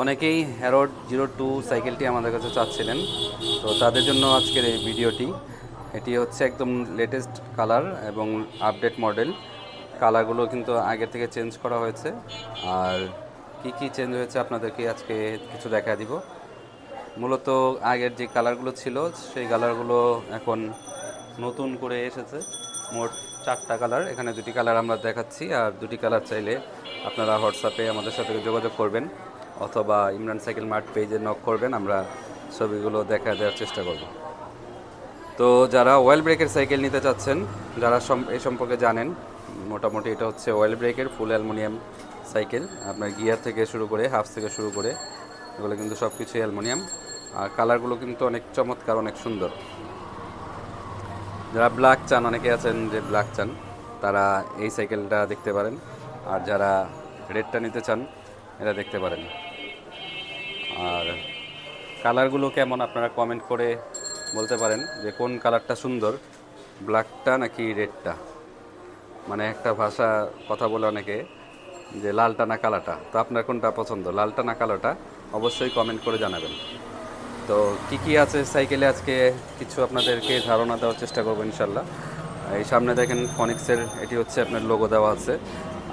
অনেকেই হ্যারোড 02 সাইকেলটি আমাদের কাছে চাচ্ছিলেন, তো তাদের জন্য আজকের এই ভিডিওটি। এটি হচ্ছে একদম লেটেস্ট কালার এবং আপডেট মডেল। কালারগুলো কিন্তু আগে থেকে চেঞ্জ করা হয়েছে, আর কি কি চেঞ্জ হয়েছে আপনাদেরকে আজকে কিছু দেখা দিব। মূলত আগের যে কালারগুলো ছিল সেই কালারগুলো এখন নতুন করে এসেছে। মোট 4টা কালার, এখানে 2টি কালার আমরা দেখাচ্ছি, আর 2টি কালার চাইলে আপনারা হোয়াটসঅ্যাপে আমাদের সাথে যোগাযোগ করবেন অথবা ইমরান সাইকেল মার্ট পেজে নক করবেন, আমরা ছবিগুলো দেখা দেওয়ার চেষ্টা করব। তো যারা অয়েল ব্রেকের সাইকেল নিতে চাচ্ছেন, যারা এই সম্পর্কে জানেন, মোটামুটি এটা হচ্ছে অয়েল ব্রেকের ফুল অ্যালুমিনিয়াম সাইকেল। আপনার গিয়ার থেকে শুরু করে হাফ থেকে শুরু করে এগুলো কিন্তু সব কিছুই অ্যালুমিনিয়াম, আর কালারগুলো কিন্তু অনেক চমৎকার, অনেক সুন্দর। যারা ব্ল্যাক চান, অনেকে আছেন যে ব্ল্যাক চান, তারা এই সাইকেলটা দেখতে পারেন, আর যারা রেডটা নিতে চান এটা দেখতে পারেন। আর কালারগুলো কেমন আপনারা কমেন্ট করে বলতে পারেন যে কোন কালারটা সুন্দর, ব্ল্যাকটা নাকি রেডটা। মানে একটা ভাষা কথা বলে অনেকে যে লালটা না কালাটা, তো আপনার কোনটা পছন্দ, লালটা না কালোটা, অবশ্যই কমেন্ট করে জানাবেন। তো কি কি আছে সাইকেলে আজকে কিছু আপনাদেরকে ধারণা দেওয়ার চেষ্টা করবো ইনশাল্লাহ। এই সামনে দেখেন ফনিক্সের, এটি হচ্ছে আপনার লোগো দেওয়া আছে,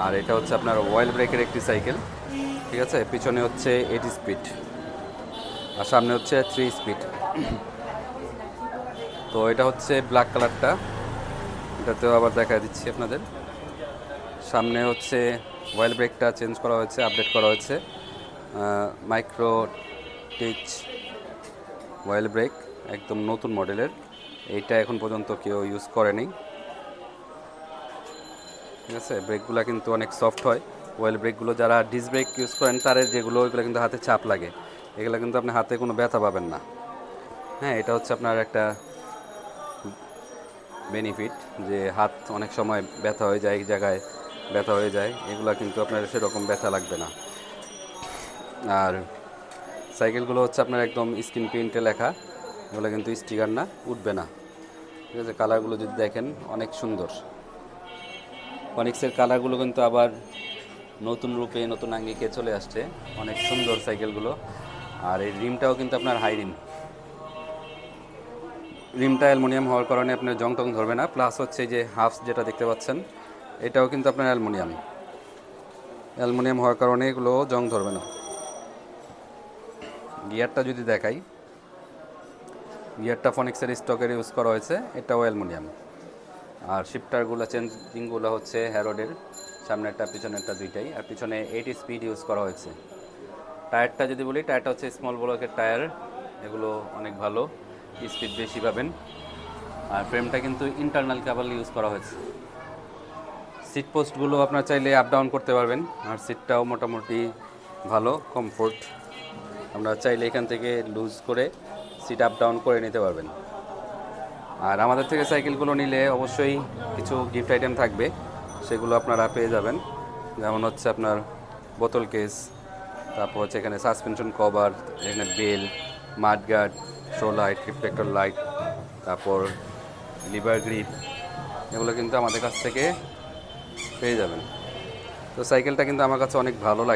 আর এটা হচ্ছে আপনার অয়েল ব্রেকের একটি সাইকেল, ঠিক আছে। পিছনে হচ্ছে 8 স্পিড আর সামনে হচ্ছে 3 স্পিড। তো এটা হচ্ছে ব্ল্যাক কালারটা, এটাতেও আবার দেখা দিচ্ছি আপনাদের। সামনে হচ্ছে অয়েল ব্রেকটা চেঞ্জ করা হয়েছে, আপডেট করা হয়েছে, মাইক্রো টিচ অয়েল ব্রেক, একদম নতুন মডেলের। এইটা এখন পর্যন্ত কেউ ইউজ করেনি, ঠিক আছে। ব্রেকগুলো কিন্তু অনেক সফট হয়, অয়েল ব্রেকগুলো। যারা ডিস ব্রেক ইউজ করেন তাদের যেগুলো, ওইগুলো কিন্তু হাতে চাপ লাগে, এগুলো কিন্তু আপনি হাতে কোনো ব্যথা পাবেন না। হ্যাঁ, এটা হচ্ছে আপনার একটা বেনিফিট, যে হাত অনেক সময় ব্যথা হয়ে যায়, এক জায়গায় ব্যথা হয়ে যায়, এগুলো কিন্তু আপনার সেরকম ব্যথা লাগবে না। আর সাইকেলগুলো হচ্ছে আপনার একদম স্ক্রিন প্রিন্টে লেখা, এগুলো কিন্তু স্টিকার না, উঠবে না, ঠিক আছে। কালারগুলো যদি দেখেন অনেক সুন্দর, ফনিক্সের কালারগুলো কিন্তু আবার নতুন রূপে, নতুন আঙ্গিকে চলে আসছে, অনেক সুন্দর সাইকেলগুলো। আর এই রিমটাও কিন্তু আপনার হাই রিম, রিমটা অ্যালুমিনিয়াম হওয়ার কারণে আপনার জং টং ধরবে না। প্লাস হচ্ছে যে হাফস যেটা দেখতে পাচ্ছেন, এটাও কিন্তু আপনার অ্যালুমিনিয়াম হওয়ার কারণে এগুলো জং ধরবে না। গিয়ারটা যদি দেখাই, গিয়ারটা ফনিক্সের স্টকের ইউজ করা হয়েছে, এটাও অ্যালুমিনিয়াম। আর শিফটারগুলো, চেঞ্জিংগুলো হচ্ছে হ্যারোডের, সামনেরটা পিছনেরটা দুইটাই, আর পিছনে 8 স্পিড ইউজ করা হয়েছে। টায়ারটা যদি বলি, টায়ারটা হচ্ছে স্মল ব্লকের টায়ার, এগুলো অনেক ভালো, স্পিড বেশি পাবেন। আর ফ্রেমটা কিন্তু ইন্টারনাল কেবল ইউজ করা হয়েছে। সিট পোস্টগুলো আপনার চাইলে আপ ডাউন করতে পারবেন, আর সিটটাও মোটামুটি ভালো, কমফোর্ট। আমরা চাইলে এখান থেকে লুজ করে সিট আপ ডাউন করে নিতে পারবেন। আর আমাদের থেকে সাইকেলগুলো নিলে অবশ্যই কিছু গিফট আইটেম থাকবে, সেগুলো আপনারা পেয়ে যাবেন। যেমন হচ্ছে আপনার বোতল কেস, তারপর হচ্ছে এখানে সাসপেনশন কভার, এখানে bell, mudguard, show light, reflector light, তারপর লিভার গ্রিপ, এগুলো কিন্তু আমাদের কাছ থেকে পেয়ে যাবেন। তো সাইকেলটা কিন্তু আমার কাছে অনেক ভালো লাগে।